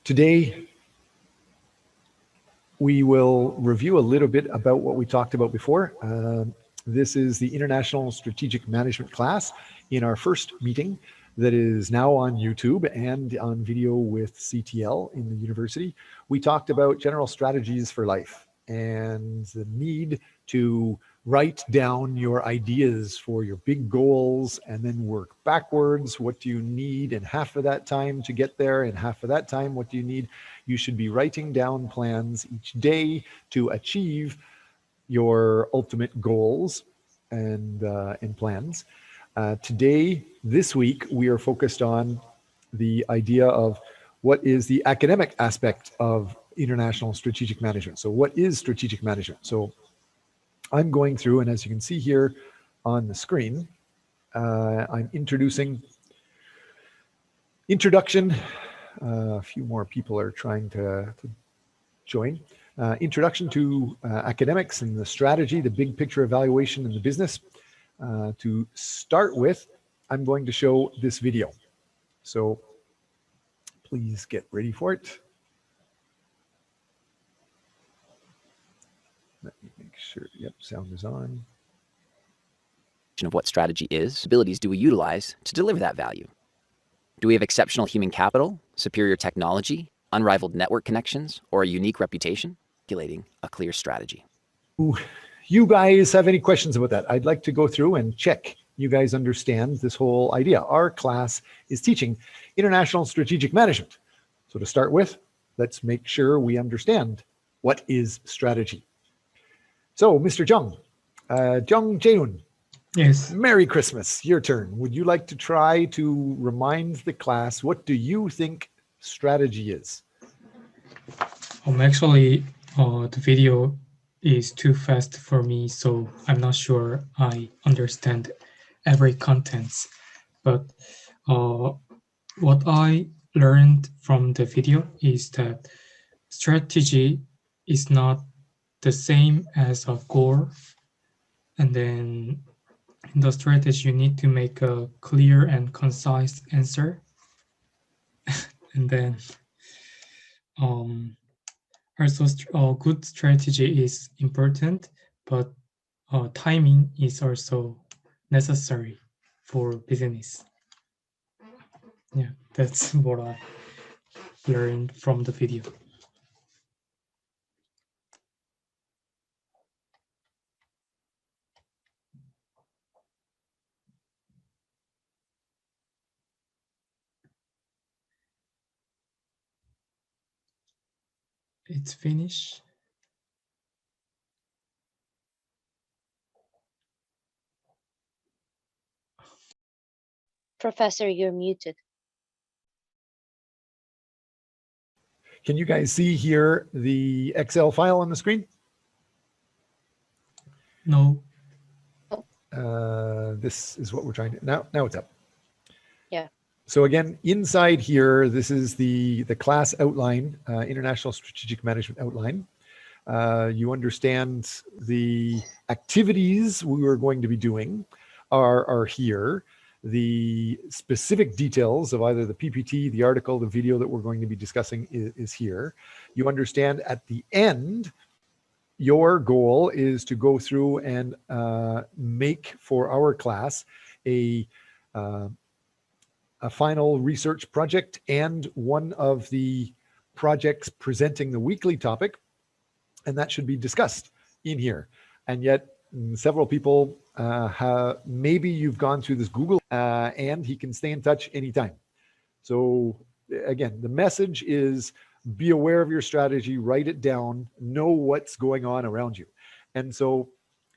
Today, we will review a little bit about what we talked about before. This is the International Strategic Management class in our first meeting that is now on YouTube and on video with CTL in the university. We talked about general strategies for life and the need to write down your ideas for your big goals and then work backwards. What do you need in half of that time to get there? In half of that time, what do you need? You should be writing down plans each day to achieve your ultimate goals and plans. Today, this week, we are focused on the idea of what is the academic aspect of international strategic management. So what is strategic management? So I'm going through, and as you can see here on the screen, I'm introducing introduction. A few more people are trying to join. Introduction to academics and the strategy, the big picture evaluation in the business. To start with, I'm going to show this video. So please get ready for it. Let me make sure, yep, sound is on. Of what strategy is, abilities do we utilize to deliver that value? Do we have exceptional human capital, superior technology, unrivaled network connections, or a unique reputation? Articulating a clear strategy. You guys have any questions about that? I'd like to go through and check you guys understand this whole idea. Our class is teaching international strategic management. So to start with, let's make sure we understand what is strategy. So Mr. Jung Jae-hoon. Yes. Merry Christmas, your turn. Would you like to try to remind the class, what do you think strategy is? Actually, the video is too fast for me, so I'm not sure I understand every contents. But what I learned from the video is that strategy is not the same as a goal. And then in the strategy, you need to make a clear and concise answer. And then also good strategy is important, but timing is also necessary for business. Yeah, that's what I learned from the video. It's finished. Professor, you're muted. Can you guys see here the Excel file on the screen? No. This is what we're trying to, now it's up. Yeah. So again, inside here, this is the class outline, International Strategic Management outline. You understand the activities we are going to be doing are here. The specific details of either the PPT, the article, the video that we're going to be discussing is here. You understand at the end, your goal is to go through and make for our class a final research project and one of the projects presenting the weekly topic, and that should be discussed in here. And yet several people maybe you've gone through this Google and he can stay in touch anytime. So again, the message is be aware of your strategy, write it down, know what's going on around you. And so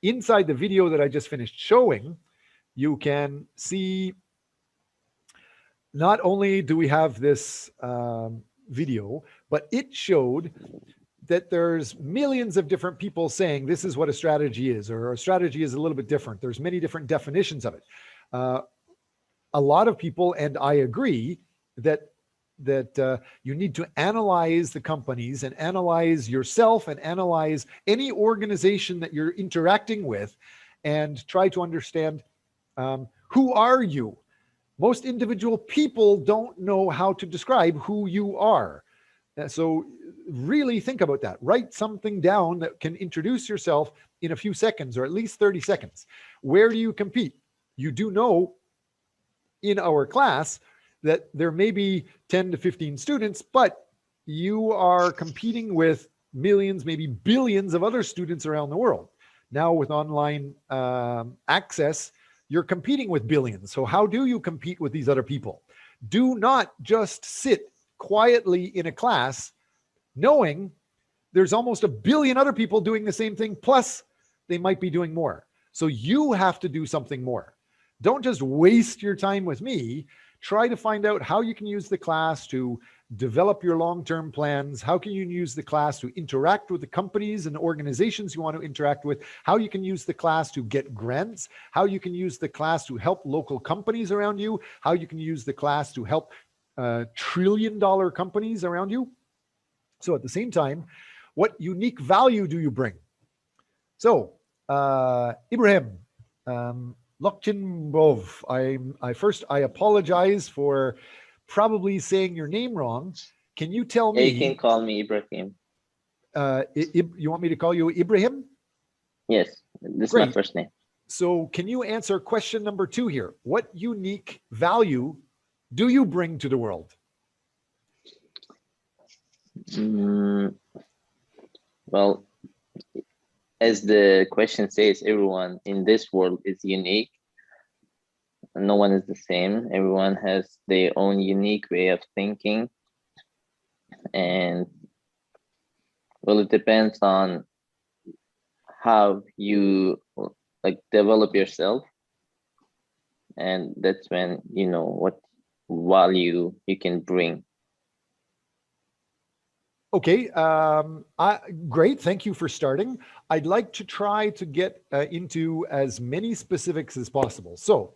inside the video that I just finished showing, you can see not only do we have this video, but it showed that there's millions of different people saying this is what a strategy is, or a strategy is a little bit different. There's many different definitions of it. A lot of people, and I agree, that you need to analyze the companies and analyze yourself and analyze any organization that you're interacting with and try to understand who are you? Most individual people don't know how to describe who you are. So really think about that. Write something down that can introduce yourself in a few seconds, or at least 30 seconds. Where do you compete? You do know in our class that there may be 10 to 15 students, but you are competing with millions, maybe billions of other students around the world. Now with online access, you're competing with billions. So how do you compete with these other people? Do not just sit quietly in a class knowing there's almost a billion other people doing the same thing, plus they might be doing more. So you have to do something more. Don't just waste your time with me. Try to find out how you can use the class to develop your long-term plans. How can you use the class to interact with the companies and organizations you want to interact with? How you can use the class to get grants? How you can use the class to help local companies around you? How you can use the class to help trillion-dollar companies around you? So at the same time, what unique value do you bring? So, Ibrahim, Lokchinbov, I apologize for probably saying your name wrong. Can you tell me? You can call me Ibrahim. You want me to call you Ibrahim? Yes, this is Great. my first name. So can you answer question number 2 here? What unique value do you bring to the world? Well, as the question says, everyone in this world is unique. No one is the same. Everyone has their own unique way of thinking. And well, it depends on how you like develop yourself. And that's when you know what value you can bring. Okay, great. Thank you for starting. I'd like to try to get into as many specifics as possible. So,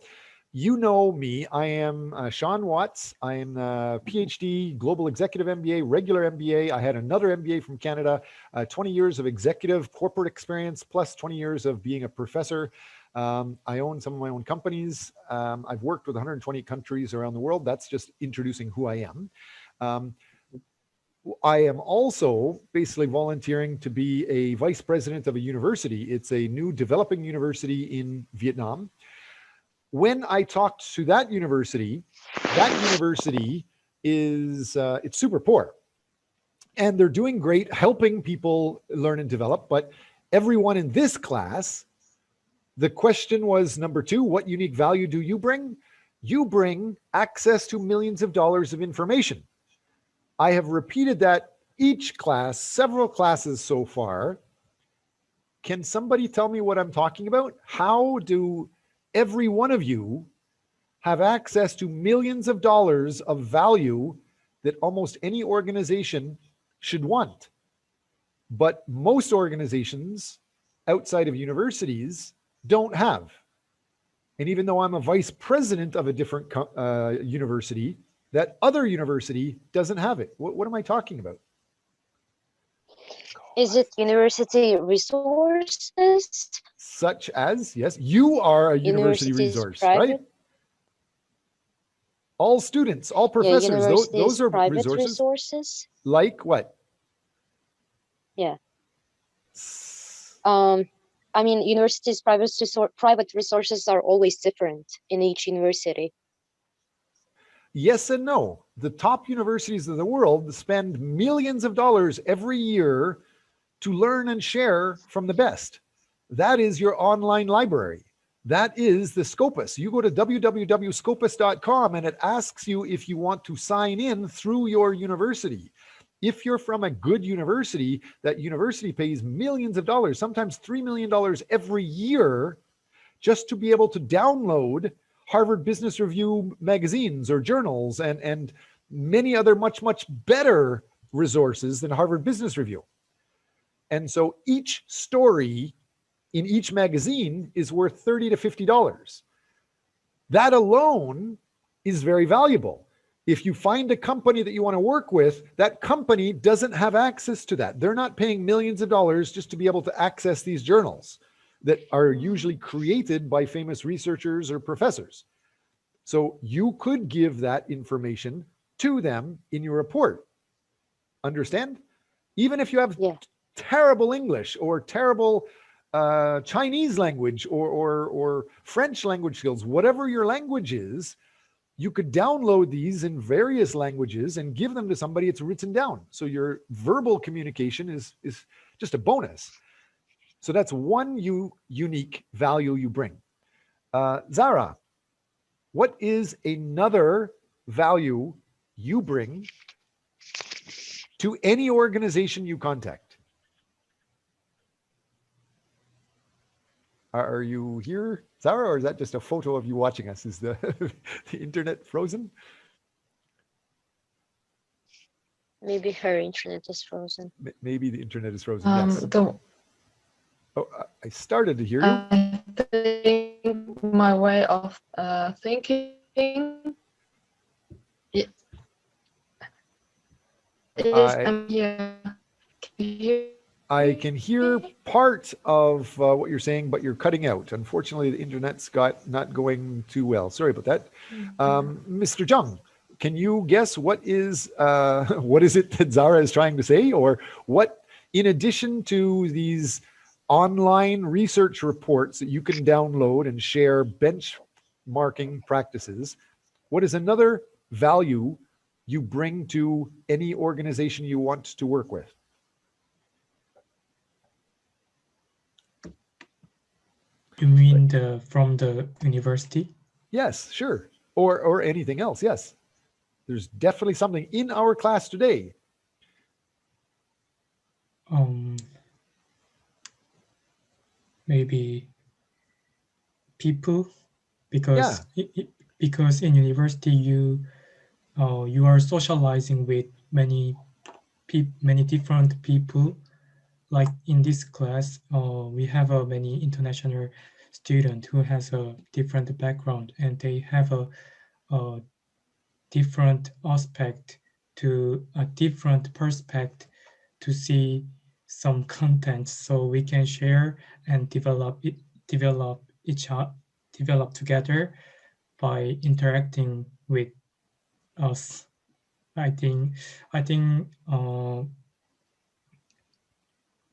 you know me, I am Sean Watts. I am a PhD, Global Executive MBA, regular MBA. I had another MBA from Canada, 20 years of executive corporate experience, plus 20 years of being a professor. I own some of my own companies. I've worked with 120 countries around the world. That's just introducing who I am. I am also basically volunteering to be a vice president of a university. It's a new developing university in Vietnam. When I talked to that university is, it's super poor. And they're doing great, helping people learn and develop. But everyone in this class, the question was number 2, what unique value do you bring? You bring access to millions of dollars of information. I have repeated that each class, several classes so far. Can somebody tell me what I'm talking about? How do every one of you have access to millions of dollars of value that almost any organization should want? But most organizations outside of universities don't have. And even though I'm a vice president of a different university, that other university doesn't have it. What am I talking about? Is it university resources? Such as, yes, you are a university resource, private? right? All students, all professors, those are private resources. Like what? Yeah. I mean, universities' private resources are always different in each university. Yes and no. The top universities of the world spend millions of dollars every year to learn and share from the best. That is your online library. That is the Scopus. You go to www.scopus.com and it asks you if you want to sign in through your university. If you're from a good university, that university pays millions of dollars, sometimes $3 million every year, just to be able to download Harvard Business Review magazines or journals and many other much, much better resources than Harvard Business Review. And so each story in each magazine is worth $30 to $50. That alone is very valuable. If you find a company that you want to work with, that company doesn't have access to that. They're not paying millions of dollars just to be able to access these journals that are usually created by famous researchers or professors. So you could give that information to them in your report. Understand? Even if you have Yeah. terrible English or terrible Chinese language or French language skills, whatever your language is, you could download these in various languages and give them to somebody. It's written down. So your verbal communication is just a bonus. So that's one unique value you bring. Zara, what is another value you bring to any organization you contact? Are you here, Zara, or is that just a photo of you watching us? Is the, the internet frozen? Maybe her internet is frozen. Maybe the internet is frozen, yes. Oh, I started to hear you. I think my way of thinking is I'm here. Can you hear I can hear part of what you're saying, but you're cutting out. Unfortunately, the internet's not going too well. Sorry about that. Mr. Jung, can you guess what is it that Zara is trying to say, or what, in addition to these online research reports that you can download and share benchmarking practices, what is another value you bring to any organization you want to work with? You mean from the university? Yes, sure. Or anything else. Yes. There's definitely something in our class today. Maybe people, because because in university you are socializing with many different people. Like in this class, we have many international students who has a different background, and they have a different aspect to a different perspective to see some content, so we can share and develop together by interacting with us. I think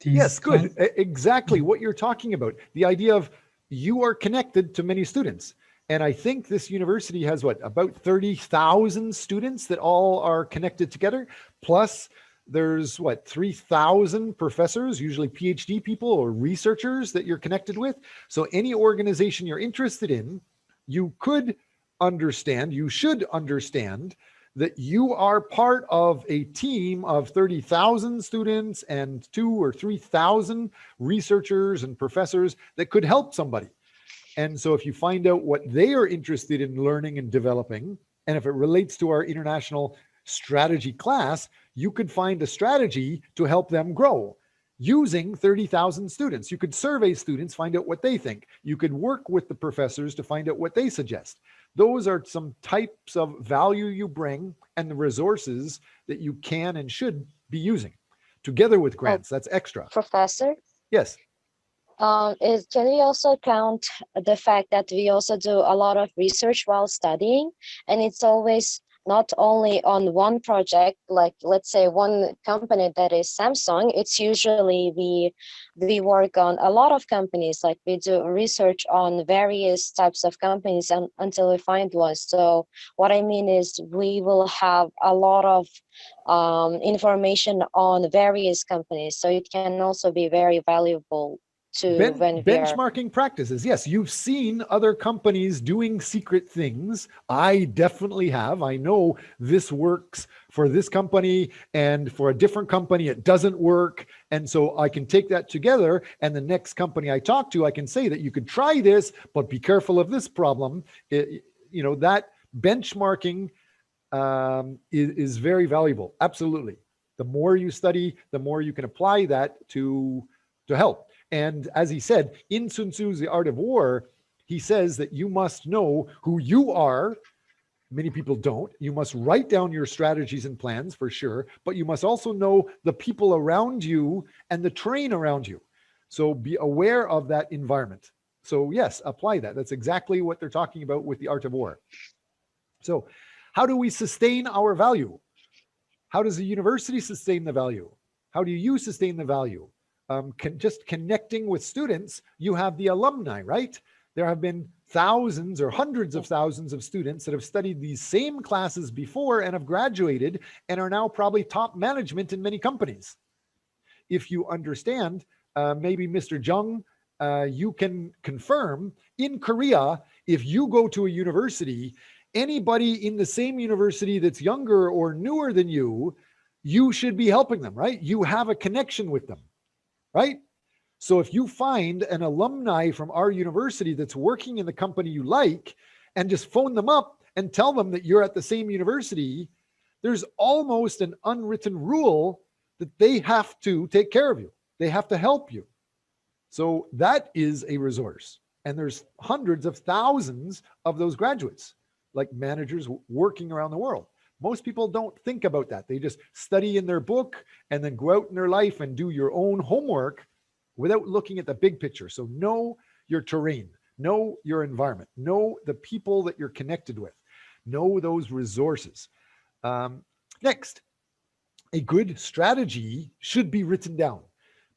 yes, good. Exactly what you're talking about. The idea of you are connected to many students. And I think this university has what, about 30,000 students that all are connected together. Plus there's what, 3,000 professors, usually PhD people or researchers that you're connected with. So any organization you're interested in, you could understand, you should understand that you are part of a team of 30,000 students and 2,000 or 3,000 researchers and professors that could help somebody. And so if you find out what they are interested in learning and developing, and if it relates to our international strategy class, you could find a strategy to help them grow using 30,000 students. You could survey students, find out what they think. You could work with the professors to find out what they suggest. Those are some types of value you bring and the resources that you can and should be using together with grants. That's extra. Professor? Yes. Can we also count the fact that we also do a lot of research while studying, and it's always not only on one project, like let's say one company that is Samsung, it's usually we work on a lot of companies, like we do research on various types of companies until we find one. So what I mean is we will have a lot of information on various companies. So it can also be very valuable to benchmarking practices. Yes, you've seen other companies doing secret things. I definitely have. I know this works for this company, and for a different company it doesn't work. And so I can take that together, and the next company I talk to, I can say that you could try this, but be careful of this problem. That benchmarking is very valuable. Absolutely. The more you study, the more you can apply that to help. And as he said, in Sun Tzu's The Art of War, he says that you must know who you are. Many people don't. You must write down your strategies and plans for sure, but you must also know the people around you and the terrain around you. So be aware of that environment. So yes, apply that. That's exactly what they're talking about with The Art of War. So how do we sustain our value? How does a university sustain the value? How do you sustain the value? Just connecting with students, you have the alumni, right? There have been thousands or hundreds of thousands of students that have studied these same classes before and have graduated and are now probably top management in many companies. If you understand, maybe Mr. Jung, you can confirm, in Korea, if you go to a university, anybody in the same university that's younger or newer than you should be helping them, right? You have a connection with them, right? So if you find an alumni from our university that's working in the company you like, and just phone them up and tell them that you're at the same university, there's almost an unwritten rule that they have to take care of you. They have to help you. So that is a resource. And there's hundreds of thousands of those graduates, like managers working around the world. Most people don't think about that. They just study in their book and then go out in their life and do your own homework without looking at the big picture. So know your terrain, know your environment, know the people that you're connected with, know those resources. Next, a good strategy should be written down.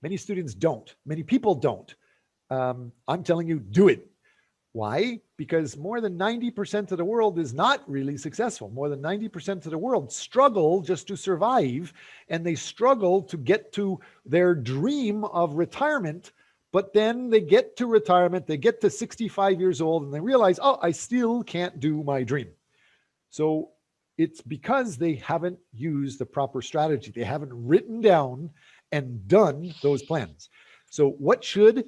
Many students don't. Many people don't. I'm telling you, do it. Why? Because more than 90% of the world is not really successful. More than 90% of the world struggle just to survive, and they struggle to get to their dream of retirement. But then they get to retirement, they get to 65 years old, and they realize, oh, I still can't do my dream. So it's because they haven't used the proper strategy. They haven't written down and done those plans. So what should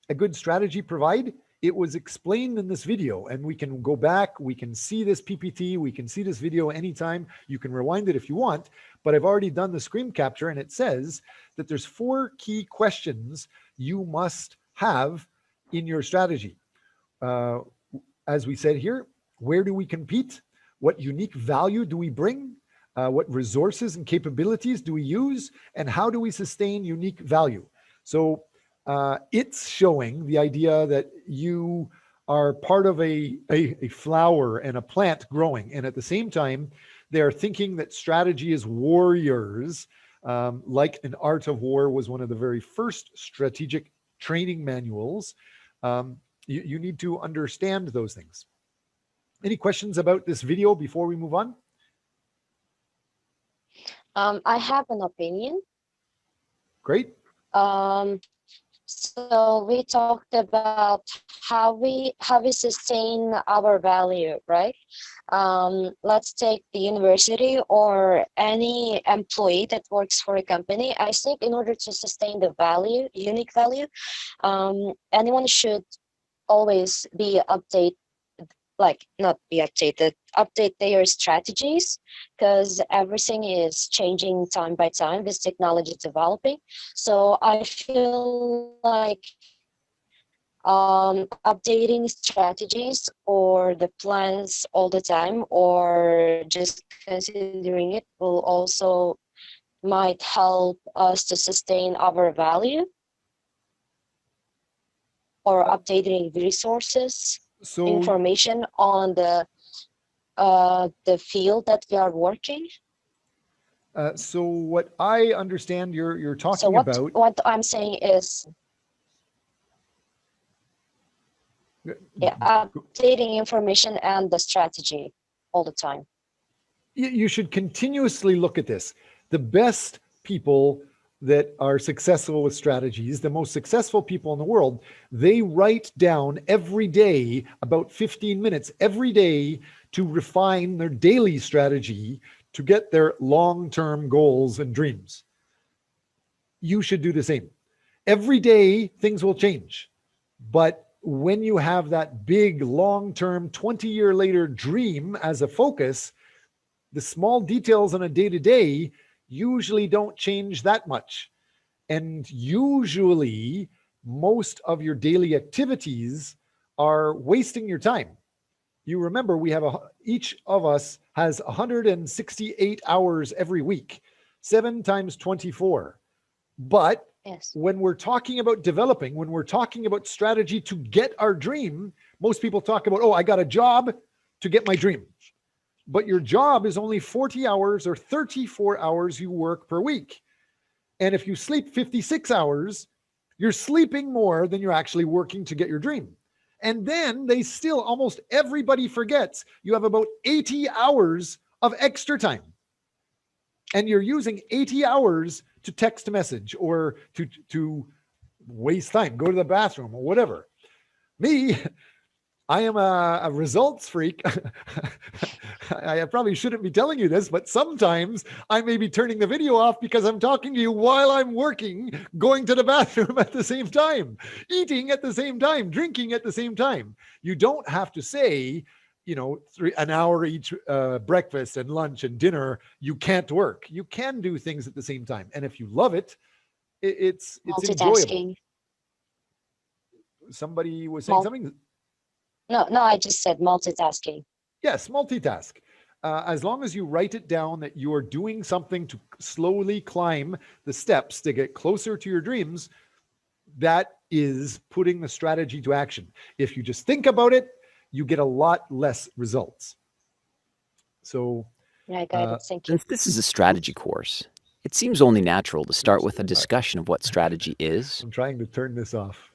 a good strategy provide? It was explained in this video, and we can go back, we can see this PPT, we can see this video anytime. You can rewind it if you want, but I've already done the screen capture, and it says that there's 4 key questions you must have in your strategy. As we said here, where do we compete? What unique value do we bring? What resources and capabilities do we use? And how do we sustain unique value? So it's showing the idea that you are part of a flower and a plant growing. And at the same time, they're thinking that strategy is warriors, like An Art of War was one of the very first strategic training manuals. You need to understand those things. Any questions about this video before we move on? I have an opinion. Great. So we talked about how we sustain our value, right? Let's take the university or any employee that works for a company. I think in order to sustain the value, unique value, anyone should always be updated, update their strategies, because everything is changing time by time with technology developing. So I feel like updating strategies or the plans all the time, or just considering it, will also might help us to sustain our value, or updating resources, information on the field that we are working. So what I understand you're talking about. What I'm saying is, updating information and the strategy all the time. You should continuously look at this. The best people that are successful with strategies, the most successful people in the world, they write down every day about 15 minutes every day to refine their daily strategy to get their long-term goals and dreams. You should do the same. Every day, things will change. But when you have that big, long-term, 20-year later dream as a focus, the small details on a day-to-day usually don't change that much. And usually, most of your daily activities are wasting your time. You remember, we have each of us has 168 hours every week, 7 times 24. But when we're talking about developing, when we're talking about strategy to get our dream, most people talk about, oh, I got a job to get my dream. but your job is only 40 hours or 34 hours you work per week. And if you sleep 56 hours, you're sleeping more than you're actually working to get your dream. And then they still, almost everybody forgets you have about 80 hours of extra time. And you're using 80 hours to text message or to waste time, go to the bathroom or whatever. Me, I am a results freak. I probably shouldn't be telling you this, but sometimes I may be turning the video off because I'm talking to you while I'm working, going to the bathroom at the same time, eating at the same time, drinking at the same time. You don't have to say, you know, an hour each breakfast and lunch and dinner. You can't work. You can do things at the same time. And if you love it, it's enjoyable. Somebody was saying something. No, I just said multitasking. Yes, multitask. As long as you write it down that you are doing something to slowly climb the steps to get closer to your dreams, that is putting the strategy to action. If you just think about it, you get a lot less results. So, yeah, I got it. Thank you. Since this is a strategy course, it seems only natural to start with a discussion of what strategy is. I'm trying to turn this off.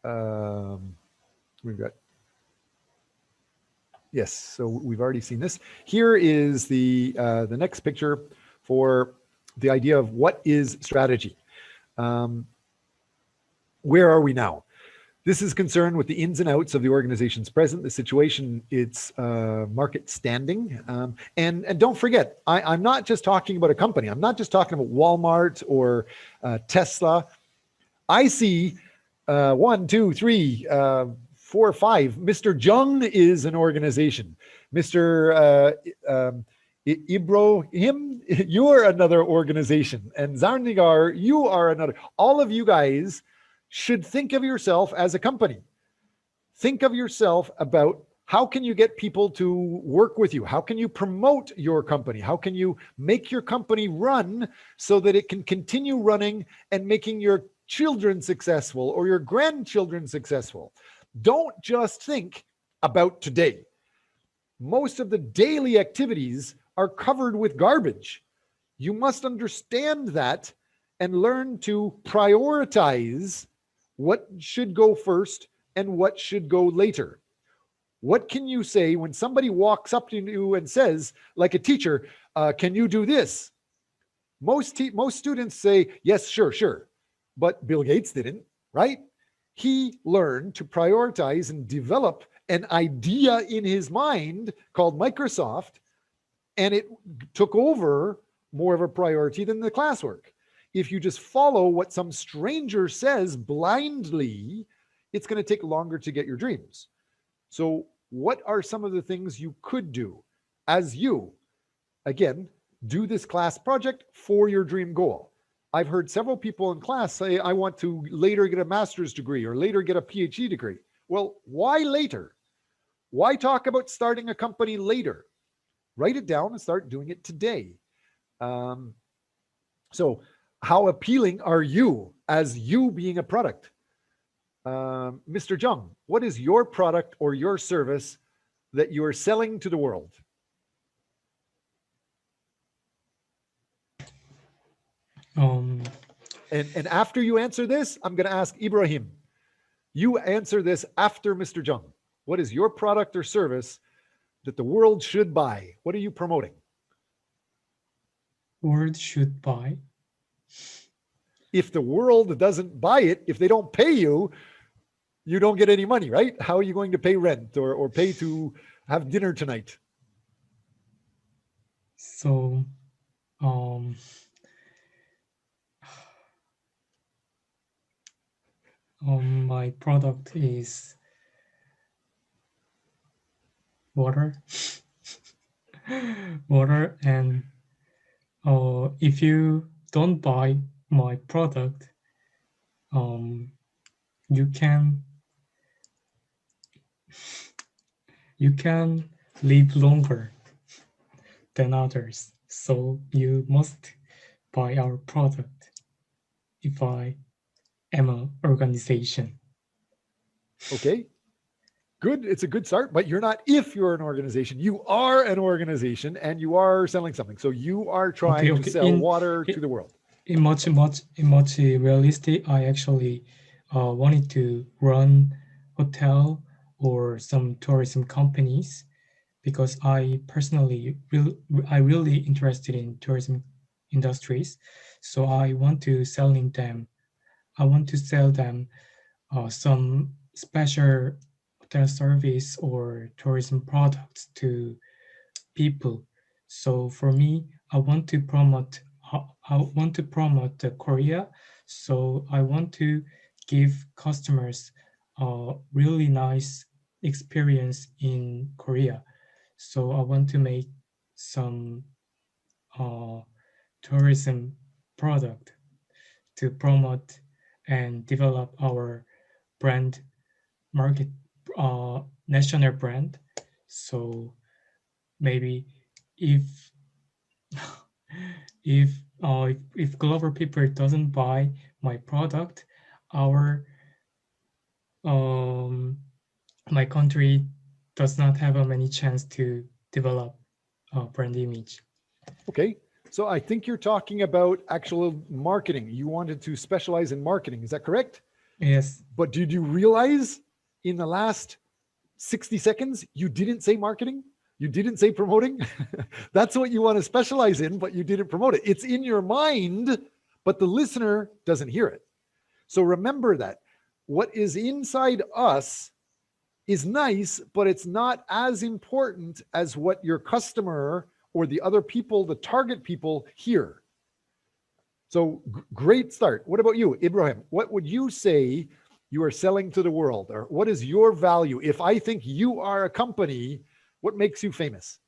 We've got... Yes, so we've already seen this. Here is the next picture for the idea of what is strategy. Where are we now? This is concerned with the ins and outs of the organization's present, the situation, its market standing. And don't forget, I'm not just talking about a company. I'm not just talking about Walmart or Tesla. I see 1, 2, 3, 4, 5. Mr. Jung is an organization. Mr. Ibrahim, you're another organization. And Zarnigar, you are another. All of you guys should think of yourself as a company. Think of yourself about how can you get people to work with you? How can you promote your company? How can you make your company run so that it can continue running and making your children successful or your grandchildren successful? Don't just think about today. Most of the daily activities are covered with garbage. You must understand that and learn to prioritize what should go first and what should go later. What can you say when somebody walks up to you and says, like a teacher, can you do this? Most students say, yes, sure. But Bill Gates didn't, right? He learned to prioritize and develop an idea in his mind called Microsoft, and it took over more of a priority than the classwork. If you just follow what some stranger says blindly, it's going to take longer to get your dreams. So what are some of the things you could do as you, again, do this class project for your dream goal? I've heard several people in class say, I want to later get a master's degree or later get a PhD degree. Well, why later? Why talk about starting a company later? Write it down and start doing it today. So how appealing are you as you being a product? Mr. Jung, what is your product or your service that you are selling to the world? And after you answer this, I'm going to ask Ibrahim. You answer this after Mr. Jung. What is your product or service that the world should buy? What are you promoting? World should buy. If the world doesn't buy it, if they don't pay you, you don't get any money, right? How are you going to pay rent or pay to have dinner tonight? So, my product is water. Water, and if you don't buy my product, you can live longer than others. So you must buy our product if I am an organization. Okay. Good. It's a good start, but you're not if you're an organization. You are an organization and you are selling something. So you are trying to sell water to the world. In much realistic, I actually wanted to run hotel or some tourism companies because I personally really interested in tourism industries. So I want to sell them some special hotel service or tourism products to people. So for me, I want to promote Korea. So I want to give customers a really nice experience in Korea. So I want to make some tourism product to promote and develop our brand market national brand. So maybe if if global people doesn't buy my product, our my country does not have a many chance to develop a brand image. Okay. So I think you're talking about actual marketing. You wanted to specialize in marketing. Is that correct? Yes. But did you realize in the last 60 seconds, you didn't say marketing? You didn't say promoting? That's what you want to specialize in, but you didn't promote it. It's in your mind, but the listener doesn't hear it. So remember that what is inside us is nice, but it's not as important as what your customer or the other people, the target people, hear. So great start. What about you, Ibrahim? What would you say you are selling to the world? Or what is your value? If I think you are a company, what makes you famous?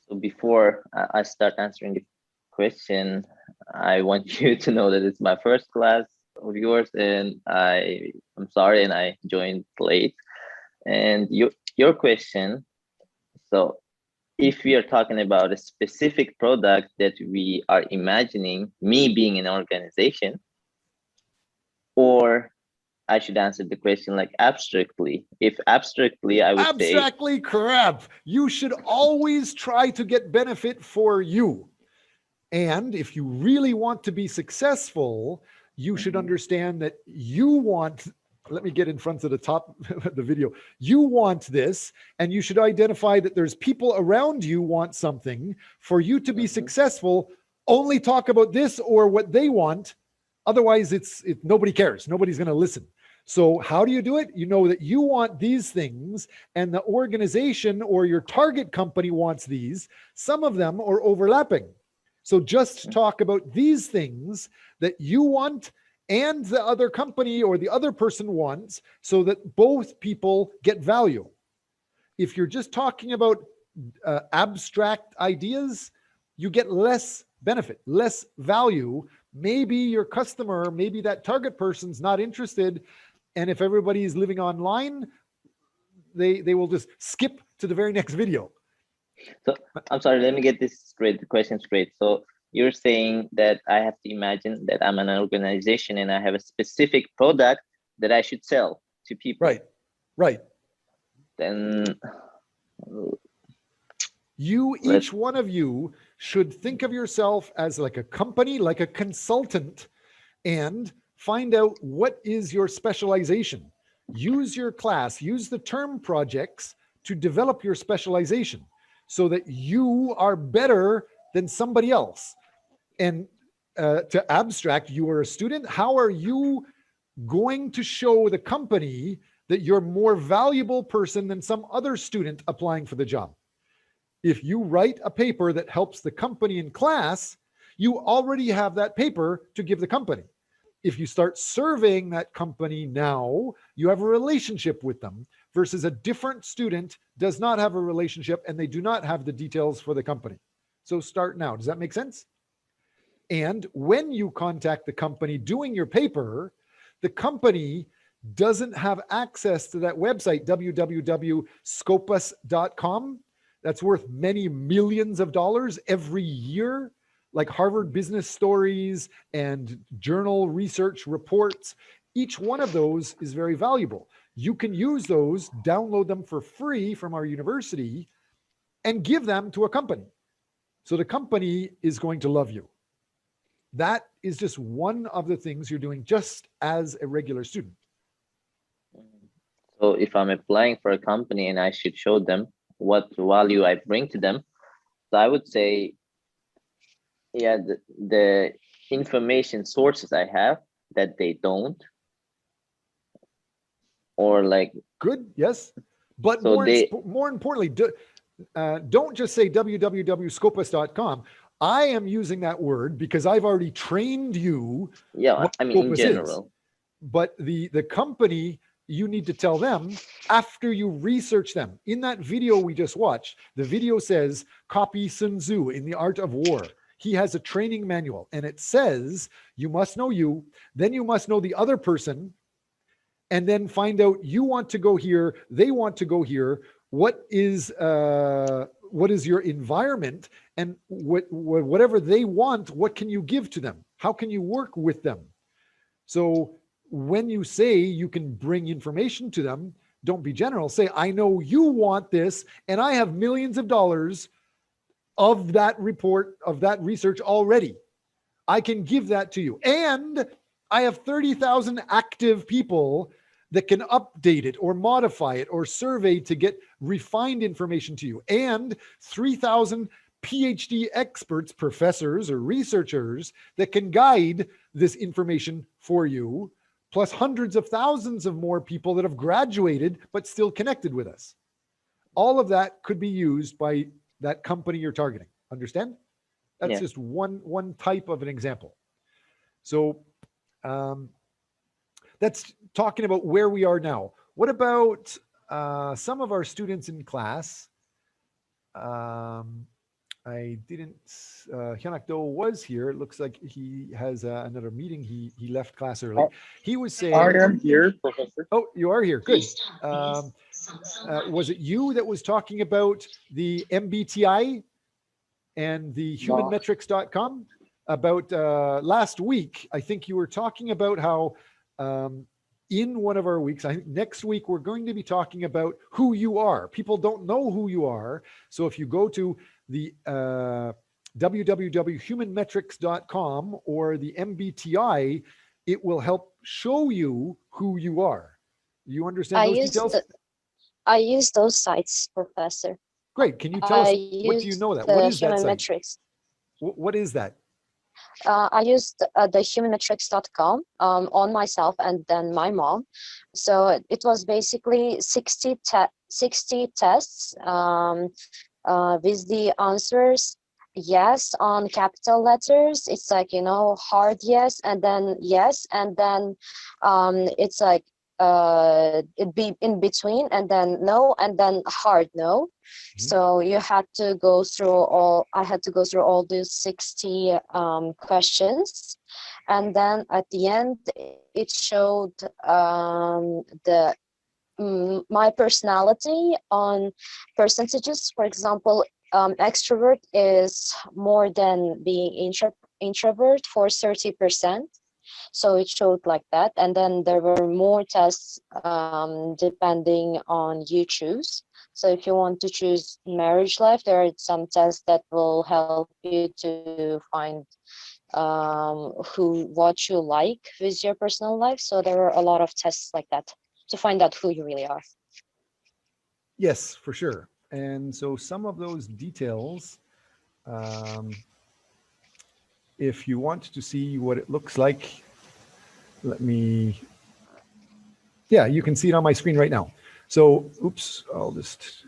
So before I start answering the question, I want you to know that it's my first class of yours, and I'm sorry, and I joined late. And your question, so if we are talking about a specific product that we are imagining, me being an organization, or I should answer the question like abstractly. If abstractly, I would say... Abstractly, crap. You should always try to get benefit for you. And if you really want to be successful, you should understand that you want... Let me get in front of the top of the video. You want this, and you should identify that there's people around you want something. For you to be successful, only talk about this or what they want. Otherwise, nobody cares. Nobody's going to listen. So how do you do it? You know that you want these things, and the organization or your target company wants these. Some of them are overlapping. So just talk about these things that you want and the other company or the other person wants, so that both people get value. If you're just talking about abstract ideas, you get less benefit, less value. Maybe your customer, maybe that target person's not interested. And if everybody is living online, they will just skip to the very next video. So I'm sorry, let me get this straight, the question straight. So you're saying that I have to imagine that I'm an organization and I have a specific product that I should sell to people. Right. Then each one of you should think of yourself as like a company, like a consultant, and find out what is your specialization. Use your class, use the term projects to develop your specialization so that you are better than somebody else. And to abstract, you are a student. How are you going to show the company that you're more valuable person than some other student applying for the job? If you write a paper that helps the company in class, you already have that paper to give the company. If you start surveying that company now, you have a relationship with them, versus a different student does not have a relationship and they do not have the details for the company. So start now. Does that make sense? And when you contact the company doing your paper, the company doesn't have access to that website, www.scopus.com. That's worth many millions of dollars every year, like Harvard Business Stories and journal research reports. Each one of those is very valuable. You can use those, download them for free from our university, and give them to a company. So the company is going to love you. That is just one of the things you're doing just as a regular student. So if I'm applying for a company and I should show them what value I bring to them, so I would say, yeah, the information sources I have that they don't, or like, good, yes, but so more importantly, don't just say www.scopus.com. I am using that word because I've already trained you. Yeah, I mean, in general. Is. But the company, you need to tell them after you research them. In that video we just watched, the video says, copy Sun Tzu in The Art of War. He has a training manual, and it says, you must know you, then you must know the other person, and then find out you want to go here, they want to go here. What is your environment, and whatever they want, what can you give to them? How can you work with them? So when you say you can bring information to them, don't be general. Say, I know you want this, and I have millions of dollars of that report, of that research already. I can give that to you. And I have 30,000 active people that can update it or modify it or survey to get refined information to you. And 3,000 PhD experts, professors or researchers that can guide this information for you, plus hundreds of thousands of more people that have graduated but still connected with us. All of that could be used by that company you're targeting. Understand? That's just one type of an example. So that's talking about where we are now. What about some of our students in class? I didn't, Hyanak Do was here. It looks like he has another meeting. He left class early. He was saying— I am here, Professor. Oh, you are here. Good. Was it you that was talking about the MBTI and the humanmetrics.com? About last week, I think you were talking about how in one of our weeks, I think next week, we're going to be talking about who you are. People don't know who you are. So if you go to the www.humanmetrics.com or the MBTI, it will help show you who you are. You understand those details? I use those sites, Professor. Great. Can you tell us, what do you know that? What is that site? Metrics. What is that? I used the humanmetrics.com on myself and then my mom. So it was basically 60 tests with the answers yes on capital letters. It's like, hard yes, and then yes, and then it's like it'd be in between, and then no, and then hard no. So you had to go through I had to go through all these 60 questions, and then at the end it showed my personality on percentages. For example, extrovert is more than being introvert for 30%. So it showed like that. And then there were more tests depending on you choose. So if you want to choose marriage life, there are some tests that will help you to find what you like with your personal life. So there were a lot of tests like that to find out who you really are. Yes, for sure. And so some of those details, if you want to see what it looks like, you can see it on my screen right now. So, I'll just,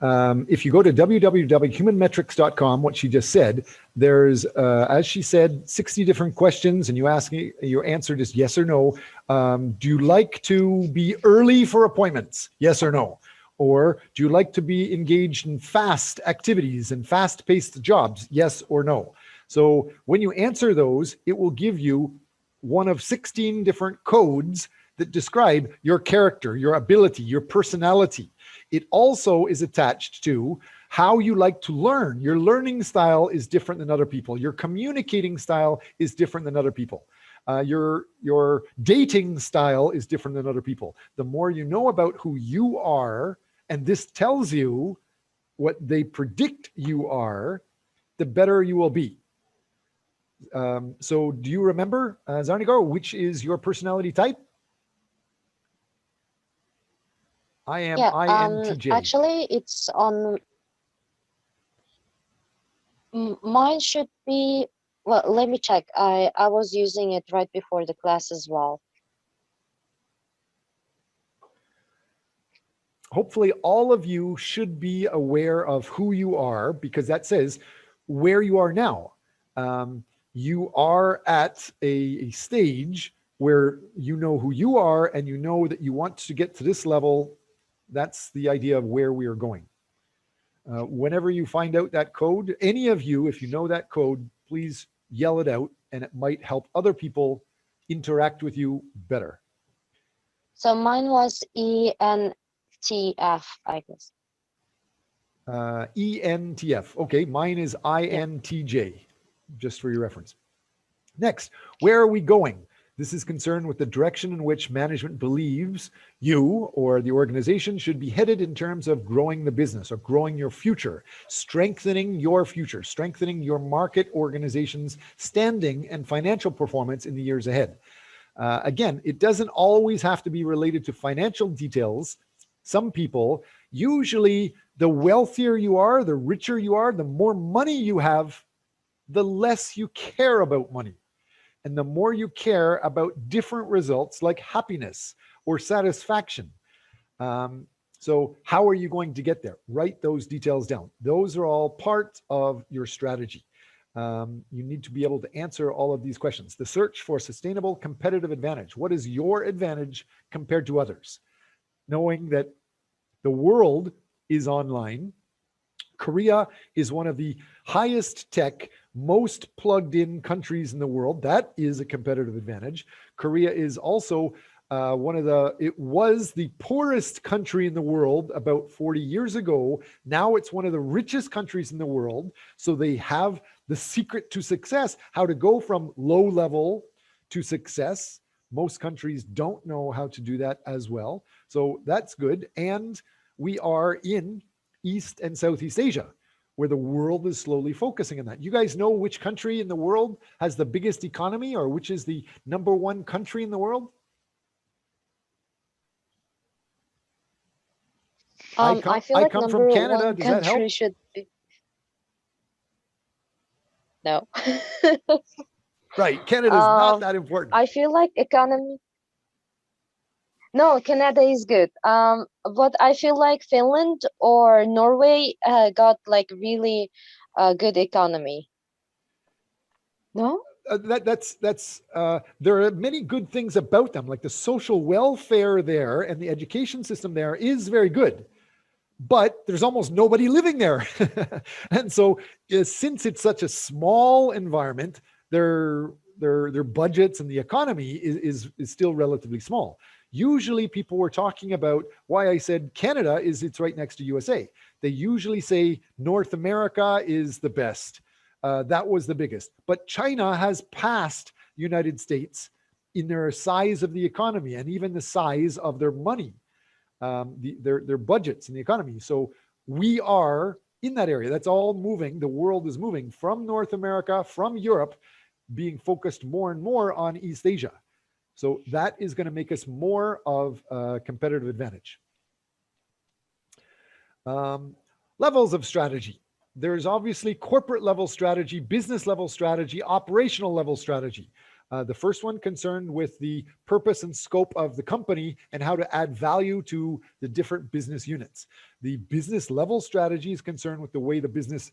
if you go to www.humanmetrics.com, what she just said, there's, as she said, 60 different questions, and your answer is yes or no. Do you like to be early for appointments? Yes or no? Or do you like to be engaged in fast activities and fast-paced jobs? Yes or no? So when you answer those, it will give you one of 16 different codes that describe your character, your ability, your personality. It also is attached to how you like to learn. Your learning style is different than other people. Your communicating style is different than other people. Your dating style is different than other people. The more you know about who you are, and this tells you what they predict you are, the better you will be. So do you remember, Zarnigar, which is your personality type? I am Yeah, INTJ. actually, it's on mine should be, well, let me check. I was using it right before the class as well. Hopefully all of you should be aware of who you are, because that says where you are now. You are at a stage where you know who you are and you know that you want to get to this level. That's the idea of where we are going. Whenever you find out that code, any of you, if you know that code, please yell it out, and it might help other people interact with you better. So mine was ENTF, I guess. ENTF. Okay, mine is INTJ, just for your reference. Next, where are we going? This is concerned with the direction in which management believes you or the organization should be headed in terms of growing the business or growing your future, strengthening your future, strengthening your market organization's standing and financial performance in the years ahead. Again, it doesn't always have to be related to financial details. Some people, usually the wealthier you are, the richer you are, the more money you have, the less you care about money. And the more you care about different results like happiness or satisfaction. So how are you going to get there? Write those details down. Those are all part of your strategy. You need to be able to answer all of these questions. The search for sustainable competitive advantage. What is your advantage compared to others? Knowing that the world is online. Korea is one of the highest tech, most plugged in countries in the world. That is a competitive advantage. Korea is also it was the poorest country in the world about 40 years ago. Now it's one of the richest countries in the world. So they have the secret to success, how to go from low level to success. Most countries don't know how to do that as well. So that's good. And we are in East and Southeast Asia, where the world is slowly focusing on that. You guys know which country in the world has the biggest economy, or which is the #1 country in the world? I feel like come from number Canada. one Does that help? country should be. No. Right. Canada is not that important. I feel like economy. No, Canada is good. But I feel like Finland or Norway got like really good economy. No? There are many good things about them, like the social welfare there and the education system there is very good, but there's almost nobody living there. And so since it's such a small environment, their budgets and the economy is still relatively small. Usually people were talking about why I said Canada is it's right next to USA. They usually say North America is the best. That was the biggest. But China has passed United States in their size of the economy and even the size of their money, their budgets in the economy. So we are in that area. That's all moving. The world is moving from North America, from Europe, being focused more and more on East Asia. So that is going to make us more of a competitive advantage. Levels of strategy. There's obviously corporate level strategy, business level strategy, operational level strategy. The first one concerned with the purpose and scope of the company and how to add value to the different business units. The business level strategy is concerned with the way the business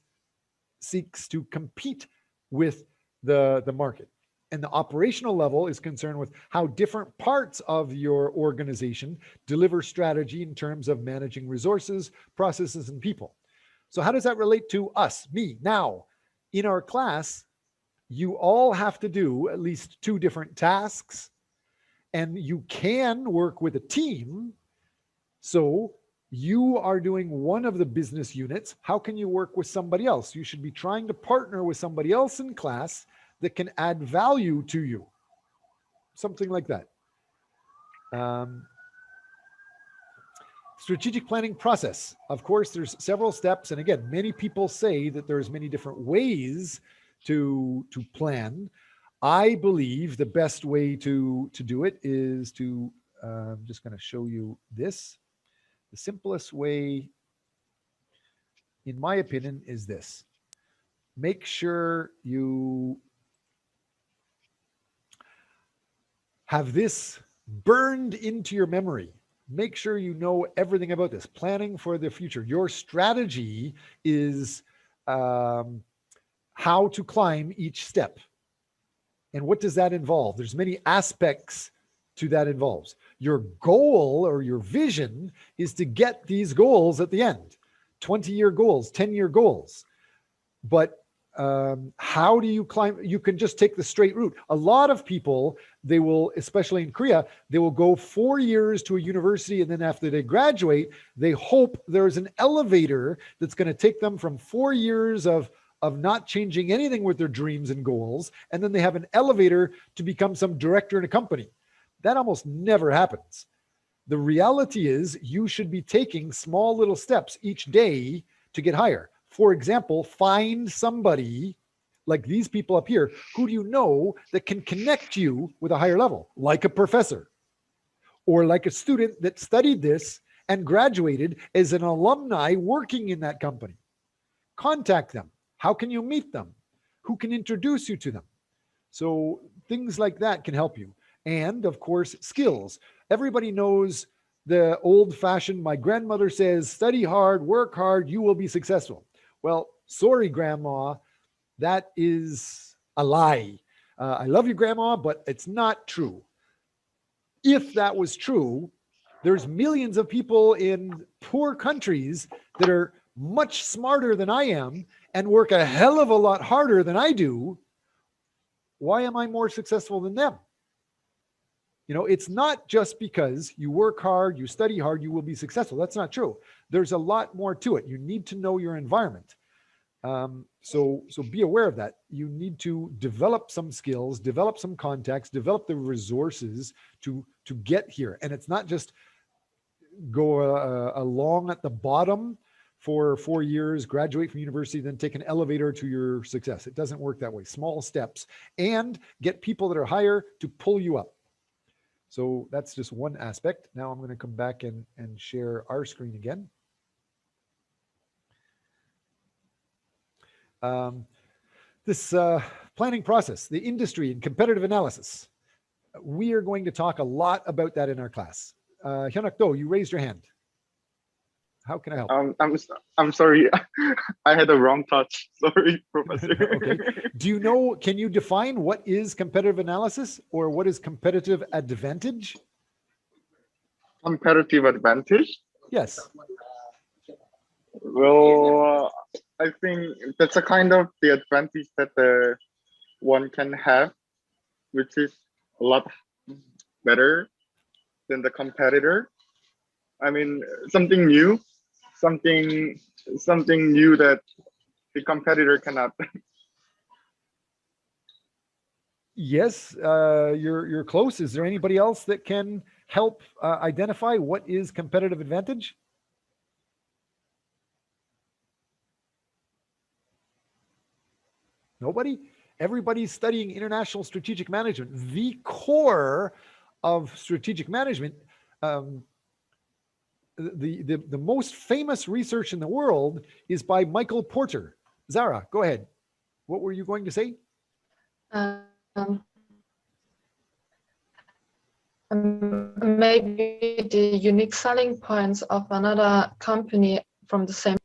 seeks to compete with the market. And the operational level is concerned with how different parts of your organization deliver strategy in terms of managing resources, processes, and people. So how does that relate to us, me? Now, in our class, you all have to do at least 2 different tasks, and you can work with a team. So you are doing one of the business units. How can you work with somebody else? You should be trying to partner with somebody else in class that can add value to you. something like that. Strategic planning process. Of course, there's several steps. And again, many people say that there's many different ways to plan. I believe the best way to do it is to, I'm just going to show you this. The simplest way, in my opinion, is this. Make sure you have this burned into your memory. Make sure you know everything about this. Planning for the future. Your strategy is how to climb each step. And what does that involve? There's many aspects to that involves. Your goal or your vision is to get these goals at the end. 20-year goals, 10-year goals. But how do you climb? You can just take the straight route. A lot of people, they will, especially in Korea, they will go 4 years to a university, and then after they graduate, they hope there's an elevator that's going to take them from 4 years of not changing anything with their dreams and goals, and then they have an elevator to become some director in a company. That almost never happens. The reality is you should be taking small little steps each day to get higher. For example, find somebody like these people up here who do you know that can connect you with a higher level, like a professor or like a student that studied this and graduated as an alumni working in that company. Contact them. How can you meet them? Who can introduce you to them? So things like that can help you. And of course, skills. Everybody knows the old-fashioned, my grandmother says, study hard, work hard, you will be successful. Well, sorry, Grandma, that is a lie. I love you, Grandma, but it's not true. If that was true, there's millions of people in poor countries that are much smarter than I am and work a hell of a lot harder than I do. Why am I more successful than them? You know, it's not just because you work hard, you study hard, you will be successful. That's not true. There's a lot more to it. You need to know your environment. So be aware of that. You need to develop some skills, develop some contacts, develop the resources to get here. And it's not just go along at the bottom for 4 years, graduate from university, then take an elevator to your success. It doesn't work that way. Small steps, and get people that are higher to pull you up. So that's just one aspect. Now I'm going to come back and share our screen again. This planning process, the industry and competitive analysis. We are going to talk a lot about that in our class. Hyunuk Do, you raised your hand. How can I help? I'm sorry, I had a wrong touch. Sorry, Professor. Okay. Do you know, can you define what is competitive analysis or what is competitive advantage? Competitive advantage? Yes. Well, I think that's a kind of the advantage that one can have, which is a lot better than the competitor. I mean, something new, something new that the competitor cannot. Yes, you're close. Is there anybody else that can help identify what is competitive advantage? Nobody? Everybody's studying international strategic management. The core of strategic management, the most famous research in the world is by Michael Porter. Zara, go ahead. What were you going to say? Maybe the unique selling points of another company from the same,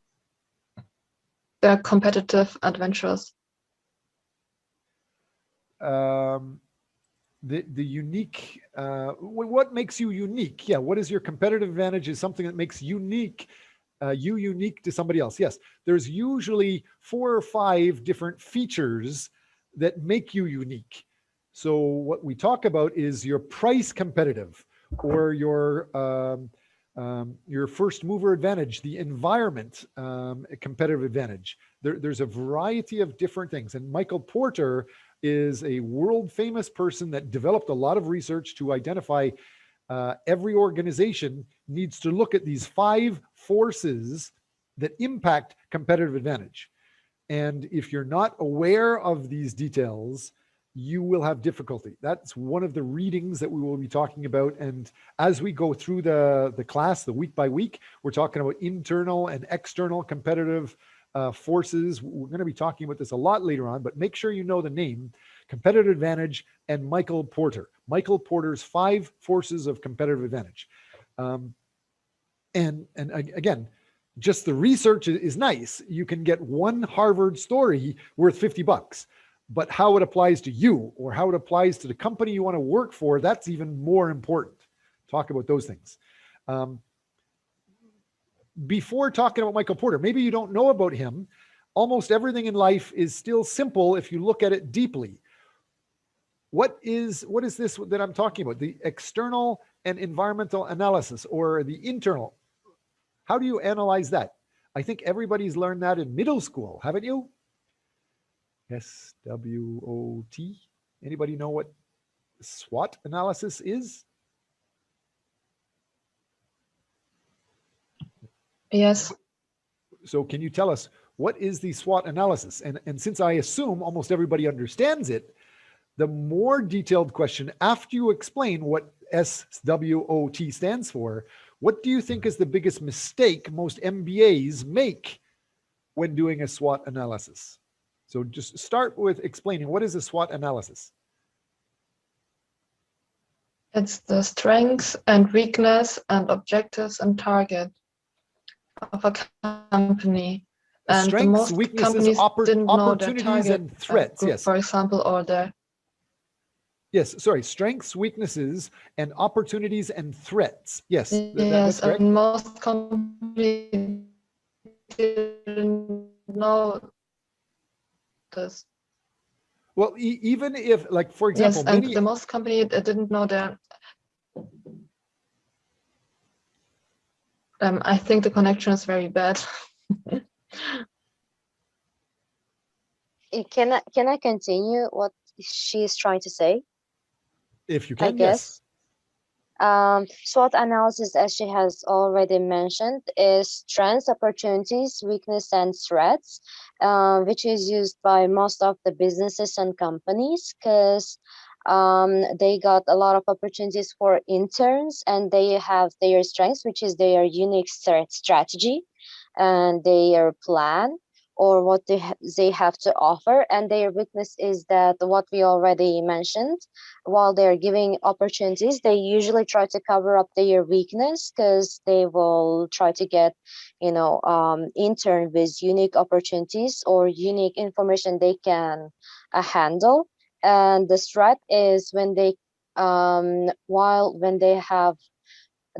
their competitive advantages. The unique, what makes you unique? Yeah, what is your competitive advantage is something that makes unique, you unique to somebody else. Yes, there's usually 4 or 5 different features that make you unique. So what we talk about is your price competitive, or your first mover advantage, the environment competitive advantage. There's a variety of different things. And Michael Porter is a world famous person that developed a lot of research to identify every organization needs to look at these 5 forces that impact competitive advantage. And if you're not aware of these details, you will have difficulty. That's one of the readings that we will be talking about. And as we go through the class, the week by week, we're talking about internal and external competitive forces. We're going to be talking about this a lot later on, but make sure you know the name, competitive advantage, and Michael Porter. Michael Porter's 5 forces of competitive advantage. And again, just the research is nice. You can get one Harvard story worth $50, but how it applies to you or how it applies to the company you want to work for, that's even more important. Talk about those things. Before talking about Michael Porter, maybe you don't know about him. Almost everything in life is still simple if you look at it deeply. What is this that I'm talking about? The external and environmental analysis, or the internal. How do you analyze that? I think everybody's learned that in middle school, haven't you? SWOT. Anybody know what SWOT analysis is? Yes. So can you tell us, what is the SWOT analysis? And since I assume almost everybody understands it, the more detailed question, after you explain what SWOT stands for, what do you think is the biggest mistake most MBAs make when doing a SWOT analysis? So just start with explaining, what is a SWOT analysis? It's the strengths and weakness and objectives and target of a company. And Strengths, most weaknesses, companies didn't know their opportunities, target and threats. group, Yes. for example, or their Yes, sorry, strengths, weaknesses, and opportunities and threats. Yes, yes, that's correct. and most companies didn't know this. Well, even if, like, for example, Yes, and the most company didn't know their. I think the connection is very bad. Can I continue what she's trying to say? if you I can, yes. guess. SWOT analysis, as she has already mentioned, is strengths, opportunities, weakness, and threats, which is used by most of the businesses and companies because they got a lot of opportunities for interns, and they have their strengths, which is their unique strategy and their plan, or what they have to offer, and their weakness is that what we already mentioned. While they're giving opportunities, they usually try to cover up their weakness because they will try to get, intern with unique opportunities or unique information they can handle. And the threat is when they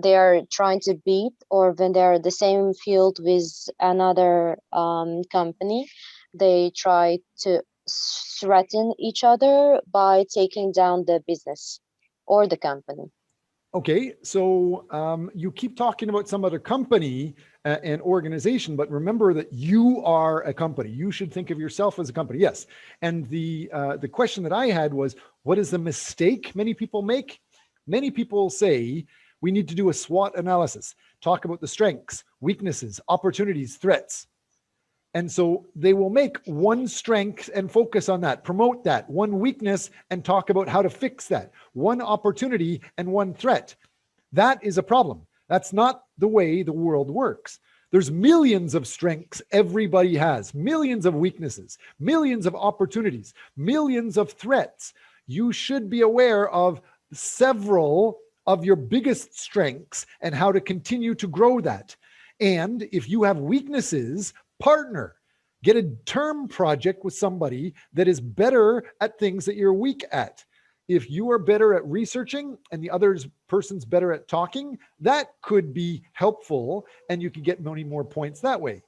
they are trying to beat, or when they're the same field with another company, they try to threaten each other by taking down the business or the company. Okay, so you keep talking about some other company and organization, but remember that you are a company. You should think of yourself as a company. Yes, and the question that I had was, what is the mistake many people make? Many people say we need to do a SWOT analysis, talk about the strengths, weaknesses, opportunities, threats. And so they will make one strength and focus on that, promote that, one weakness and talk about how to fix that, one opportunity and one threat. That is a problem. That's not the way the world works. There's millions of strengths everybody has, millions of weaknesses, millions of opportunities, millions of threats. You should be aware of several of your biggest strengths and how to continue to grow that. And if you have weaknesses, partner. Get a term project with somebody that is better at things that you're weak at. If you are better at researching and the other person's better at talking, that could be helpful and you can get many more points that way.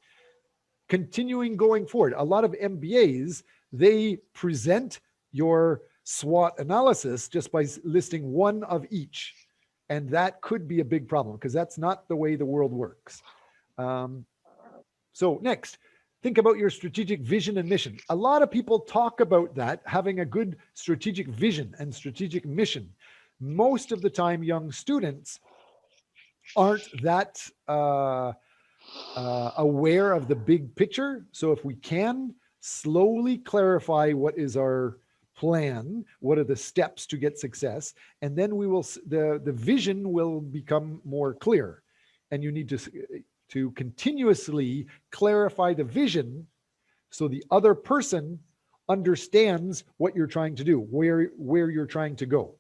Continuing going forward, a lot of MBAs, they present your SWOT analysis just by listing one of each. And that could be a big problem because that's not the way the world works. So next, think about your strategic vision and mission. A lot of people talk about that, having a good strategic vision and strategic mission. Most of the time, young students aren't that aware of the big picture. So if we can slowly clarify what is our plan, what are the steps to get success, and then we will, the vision will become more clear. And you need to continuously clarify the vision so the other person understands what you're trying to do, where you're trying to go.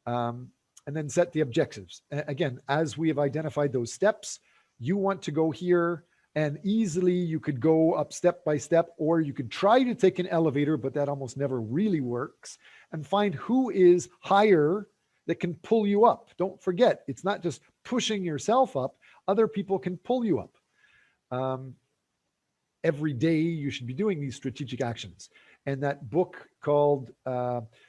And then set the objectives. Again, as we have identified those steps, you want to go here, and easily you could go up step by step, or you could try to take an elevator, but that almost never really works, and find who is higher that can pull you up. Don't forget, it's not just pushing yourself up, other people can pull you up. Every day you should be doing these strategic actions. And that book called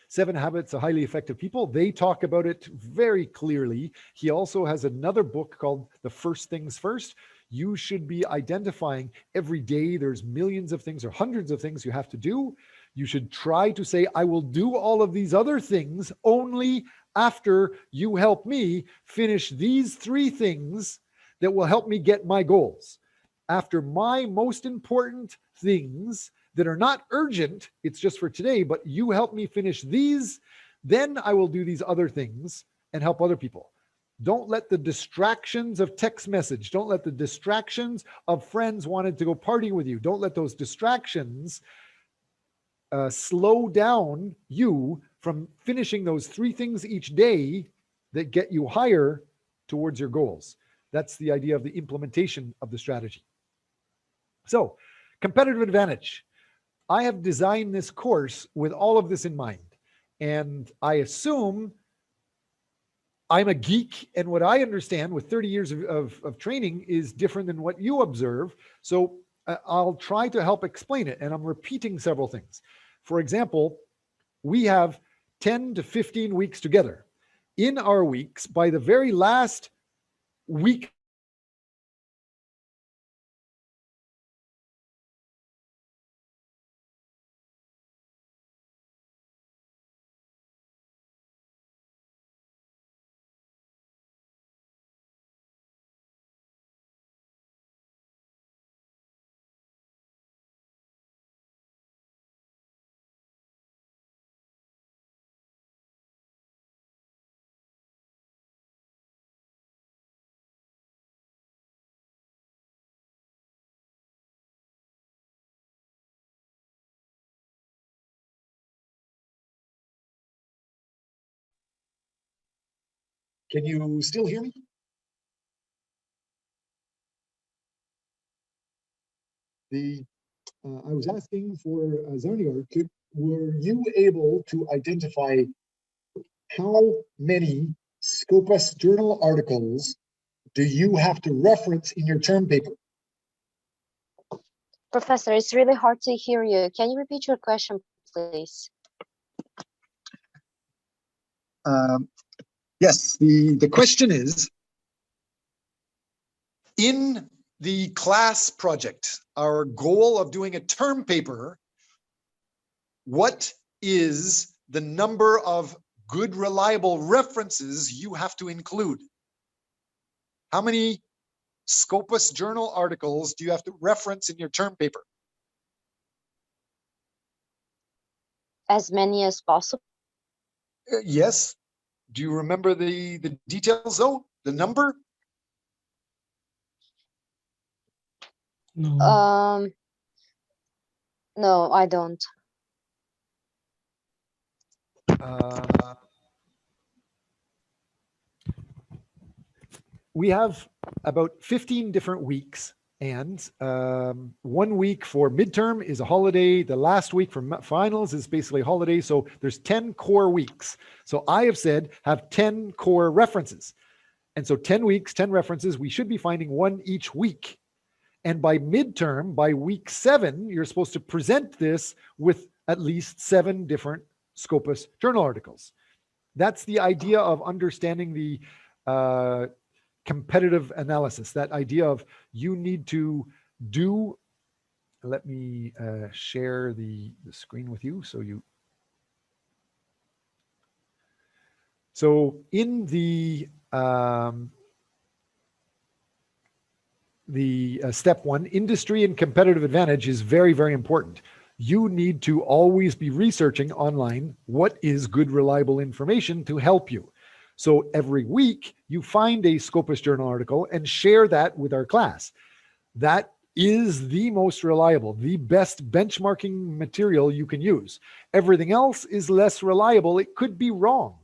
7 Habits of Highly Effective People, they talk about it very clearly. He also has another book called The First Things First. You should be identifying every day there's millions of things or hundreds of things you have to do. You should try to say, I will do all of these other things only after you help me finish these 3 things that will help me get my goals. After my most important things that are not urgent, it's just for today, but you help me finish these, then I will do these other things and help other people. Don't let the distractions of text message, don't let the distractions of friends wanting to go party with you, don't let those distractions slow down you from finishing those 3 things each day that get you higher towards your goals. That's the idea of the implementation of the strategy. So, competitive advantage. I have designed this course with all of this in mind. And I assume I'm a geek, and what I understand with 30 years of training is different than what you observe. So I'll try to help explain it. And I'm repeating several things. For example, we have 10 to 15 weeks together. In our weeks, by the very last week, can you still hear me? I was asking for Zarniar, were you able to identify how many Scopus journal articles do you have to reference in your term paper? Professor, it's really hard to hear you. Can you repeat your question, please? Yes, the question is, in the class project, our goal of doing a term paper, what is the number of good, reliable references you have to include? How many Scopus journal articles do you have to reference in your term paper? As many as possible. Yes. Do you remember the details though? The number? No. No, I don't. We have about 15 different weeks, and 1 week for midterm is a holiday. The last week for finals is basically a holiday. So there's 10 core weeks. So I have said have 10 core references. And so 10 weeks, 10 references, we should be finding 1 each week. And by midterm, by week 7, you're supposed to present this with at least 7 different Scopus journal articles. That's the idea of understanding the competitive analysis, that idea of you need to do let me share the screen with you so you. So in the step one, industry and competitive advantage is very, very important. You need to always be researching online what is good, reliable information to help you. So every week you find a Scopus Journal article and share that with our class. That is the most reliable, the best benchmarking material you can use. Everything else is less reliable. It could be wrong.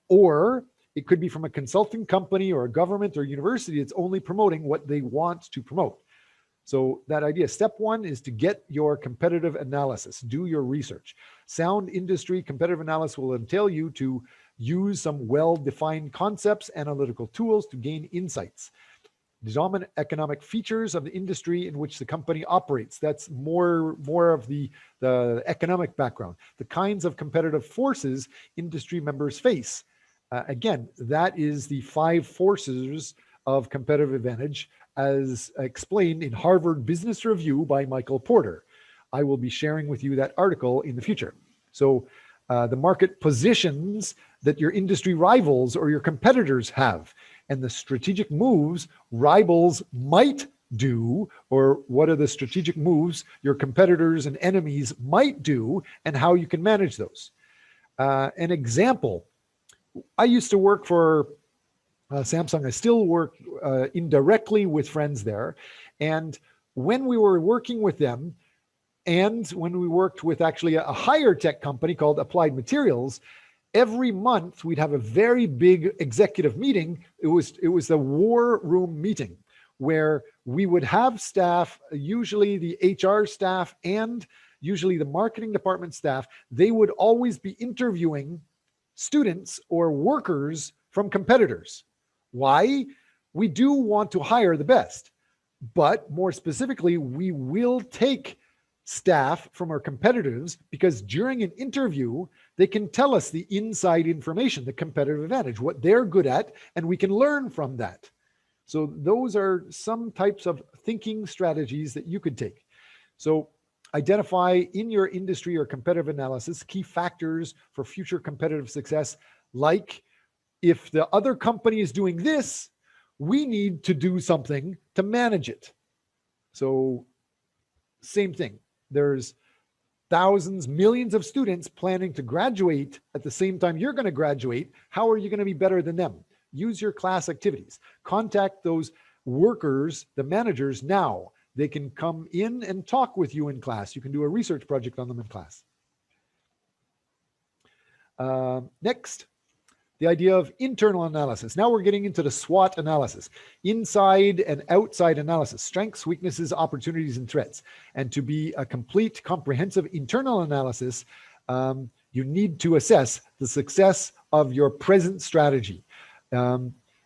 Or it could be from a consulting company or a government or university that's only promoting what they want to promote. So that idea, step one is to get your competitive analysis, do your research. Sound industry competitive analysis will entail you to use some well-defined concepts, analytical tools to gain insights. The dominant economic features of the industry in which the company operates. That's more of the economic background. The kinds of competitive forces industry members face. Again, that is the 5 forces of competitive advantage as explained in Harvard Business Review by Michael Porter. I will be sharing with you that article in the future. So the market positions that your industry rivals or your competitors have, and the strategic moves rivals might do, or what are the strategic moves your competitors and enemies might do, and how you can manage those. An example, I used to work for Samsung. I still work indirectly with friends there. And when we were working with them, and when we worked with actually a higher tech company called Applied Materials, every month we'd have a very big executive meeting. It was the war room meeting where we would have staff, usually the HR staff and usually the marketing department staff. They would always be interviewing students or workers from competitors. Why? We do want to hire the best, but more specifically, we will take staff from our competitors because during an interview, they can tell us the inside information, the competitive advantage, what they're good at, and we can learn from that. So those are some types of thinking strategies that you could take. So identify in your industry or competitive analysis key factors for future competitive success, like if the other company is doing this, we need to do something to manage it. So same thing. There's thousands, millions of students planning to graduate at the same time you're going to graduate. How are you going to be better than them? Use your class activities. Contact those workers, the managers now. They can come in and talk with you in class. You can do a research project on them in class. Next, the idea of internal analysis. Now we're getting into the SWOT analysis, inside and outside analysis, strengths, weaknesses, opportunities, and threats. And to be a complete, comprehensive internal analysis, you need to assess the success of your present strategy.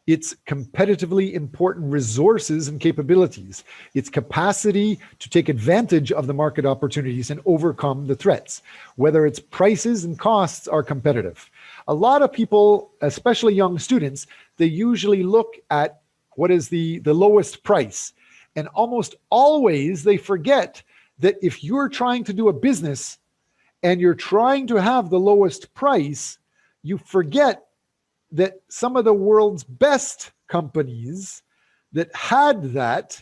Its competitively important resources and capabilities, its capacity to take advantage of the market opportunities and overcome the threats, whether its prices and costs are competitive. A lot of people, especially young students, they usually look at what is the lowest price. And almost always they forget that if you're trying to do a business and you're trying to have the lowest price, you forget that some of the world's best companies that had that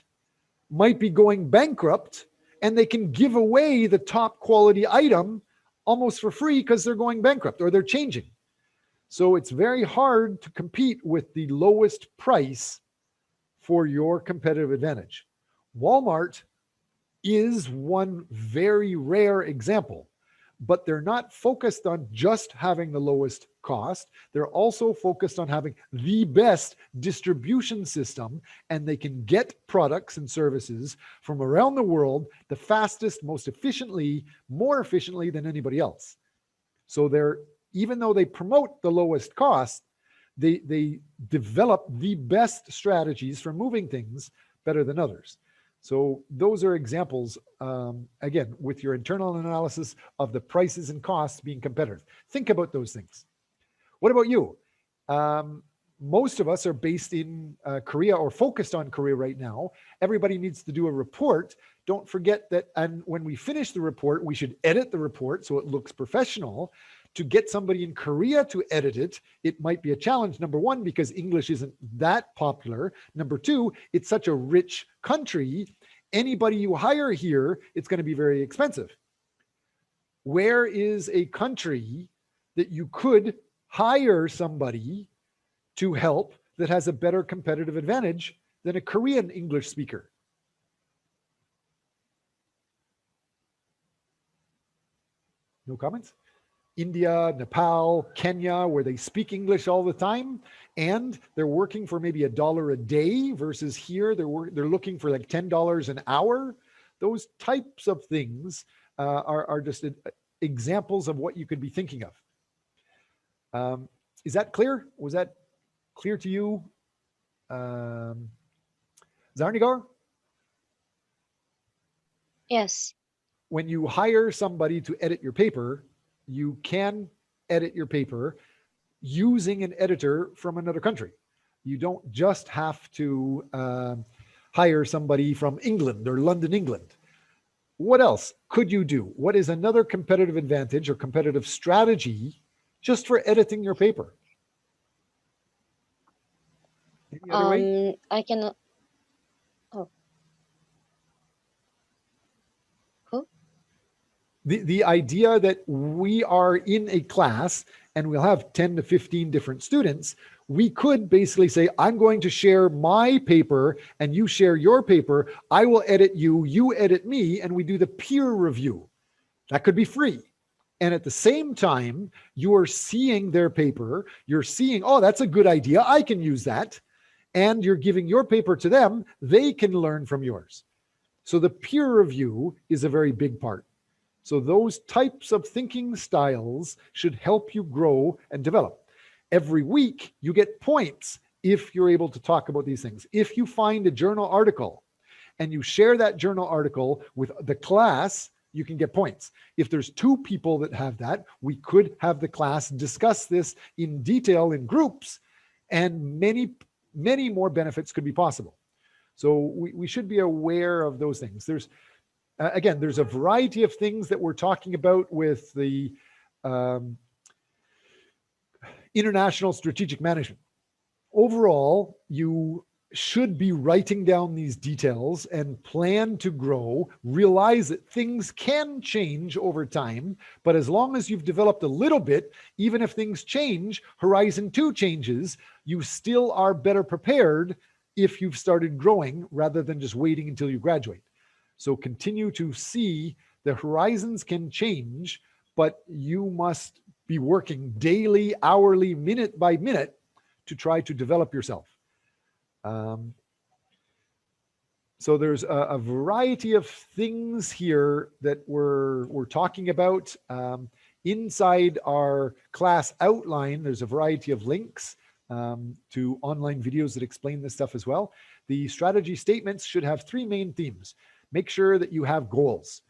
might be going bankrupt, and they can give away the top quality item almost for free because they're going bankrupt or they're changing. So it's very hard to compete with the lowest price for your competitive advantage. Walmart is one very rare example, but they're not focused on just having the lowest cost. They're also focused on having the best distribution system, and they can get products and services from around the world the fastest, most efficiently, more efficiently than anybody else. So they're, even though they promote the lowest cost, they develop the best strategies for moving things better than others. So those are examples, again, with your internal analysis of the prices and costs being competitive. Think about those things. What about you? most of us are based in Korea or focused on Korea right now. Everybody needs to do a report. Don't forget that, and when we finish the report, we should edit the report so it looks professional. To get somebody in Korea to edit it, it might be a challenge. Number one, because English isn't that popular. Number two, it's such a rich country. Anybody you hire here, it's going to be very expensive. Where is a country that you could hire somebody to help that has a better competitive advantage than a Korean English speaker? No comments? India, Nepal, Kenya, where they speak English all the time, and they're working for maybe $1 a day versus here they're looking for like $10 an hour. Those types of things are just examples of what you could be thinking of. Is that clear? Was that clear to you, Zarnigar? Yes. When you hire somebody to edit your paper, you can edit your paper using an editor from another country. You don't just have to hire somebody from England or London, England. What else could you do? What is another competitive advantage or competitive strategy just for editing your paper? Any other way? I can. Oh. Who? The idea that we are in a class and we'll have 10 to 15 different students, we could basically say, I'm going to share my paper and you share your paper. I will edit you, you edit me, and we do the peer review. That could be free. And at the same time, you are seeing their paper. You're seeing, oh, that's a good idea. I can use that. And you're giving your paper to them. They can learn from yours. So the peer review is a very big part. So those types of thinking styles should help you grow and develop. Every week, you get points if you're able to talk about these things. If you find a journal article and you share that journal article with the class, you can get points. If there's 2 people that have that, we could have the class discuss this in detail in groups, and many, many more benefits could be possible. So we should be aware of those things. There's again, there's a variety of things that we're talking about with the international strategic management. Overall, you should be writing down these details and plan to grow, realize that things can change over time, but as long as you've developed a little bit, even if things change, Horizon 2 changes, you still are better prepared if you've started growing rather than just waiting until you graduate. So continue to see the horizons can change, but you must be working daily, hourly, minute by minute to try to develop yourself. So there's a variety of things here that we're talking about. Inside our class outline, there's a variety of links to online videos that explain this stuff as well. The strategy statements should have 3 main themes. Make sure that you have goals.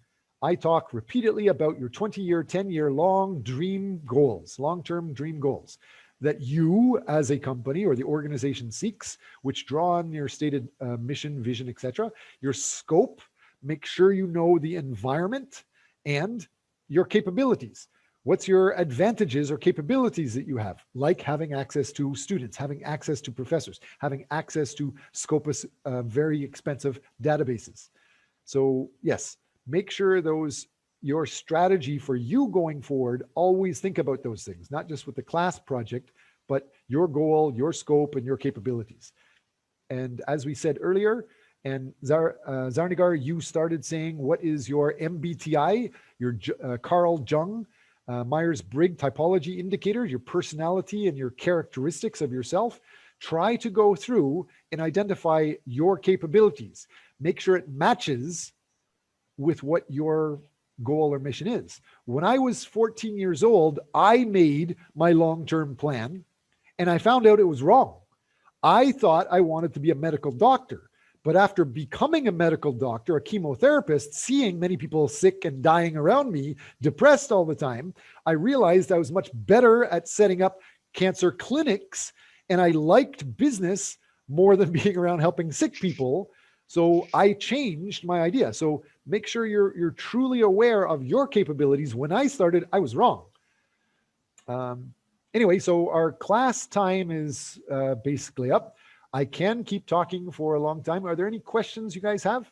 I talk repeatedly about your 20-year, 10-year long dream goals, long-term dream goals that you as a company or the organization seeks, which draw on your stated mission, vision, etc. Your scope, make sure you know the environment and your capabilities. What's your advantages or capabilities that you have, like having access to students, having access to professors, having access to Scopus very expensive databases. So yes, make sure your strategy for you going forward, always think about those things, not just with the class project, but your goal, your scope, and your capabilities. And as we said earlier, and Zarnigar, you started saying, what is your MBTI, your Carl Jung, Myers-Briggs typology indicator, your personality and your characteristics of yourself. Try to go through and identify your capabilities. Make sure it matches with what your goal or mission is. When I was 14 years old, I made my long-term plan and I found out it was wrong. I thought I wanted to be a medical doctor, but after becoming a medical doctor, a chemotherapist, seeing many people sick and dying around me, depressed all the time, I realized I was much better at setting up cancer clinics and I liked business more than being around helping sick people. So I changed my idea. So make sure you're truly aware of your capabilities. When I started, I was wrong. Anyway, so our class time is basically up. I can keep talking for a long time. Are there any questions you guys have?